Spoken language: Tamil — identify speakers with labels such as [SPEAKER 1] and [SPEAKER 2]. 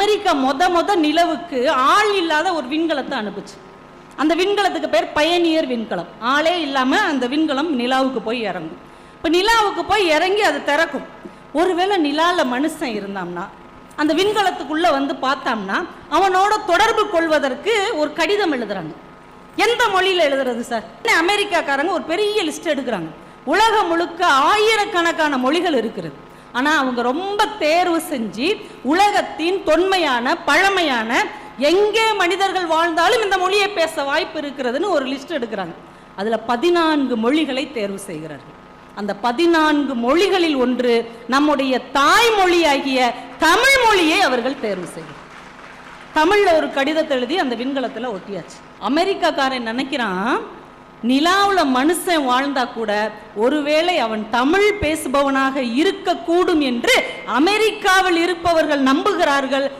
[SPEAKER 1] அமெரிக்கா முத நிலவுக்கு ஆள் இல்லாத ஒரு விண்கலத்தை அனுப்புச்சு. அந்த விண்கலத்துக்கு பேர் பயனியர் விண்கலம். ஆளே இல்லாம அந்த விண்கலம் நிலாவுக்கு போய் இறங்கும். இப்ப நிலாவுக்கு போய் இறங்கி அது திறக்கும். ஒருவேளை நிலால மனுஷன் இருந்தான்னா அந்த விண்கலத்துக்குள்ள வந்து பார்த்தோம்னா அவனோட தொடர்பு கொள்வதற்கு ஒரு கடிதம் எழுதுறாங்க. எந்த மொழியில எழுதுறது சார்? அமெரிக்காக்காரங்க ஒரு பெரிய லிஸ்ட் எடுக்கிறாங்க. உலகம் முழுக்க ஆயிரக்கணக்கான மொழிகள் இருக்கிறது. ஆனா அவங்க ரொம்ப தேர்வு செஞ்சு உலகத்தின் தொன்மையான பழமையான எங்கே மனிதர்கள் வாழ்ந்தாலும் இந்த மொழியை பேச வாய்ப்பு இருக்கிறதுன்னு ஒரு லிஸ்ட் எடுக்கிறாங்க. அதுல 14 மொழிகளை தேர்வு செய்கிறார்கள். அந்த 14 மொழிகளில் ஒன்று நம்முடைய தாய்மொழியாகிய தமிழ் மொழியை அவர்கள் தேர்வு செய்கிறார். தமிழ்ல ஒரு கடிதத்தை எழுதி அந்த விண்கலத்துல ஒட்டியாச்சு. அமெரிக்காக்காரன் நினைக்கிறான் நிலாவுல மனுஷன் வாழ்ந்தா கூட ஒருவேளை அவன் தமிழ் பேசுபவனாக இருக்கக்கூடும் என்று அமெரிக்காவில் இருப்பவர்கள் நம்புகிறார்கள்.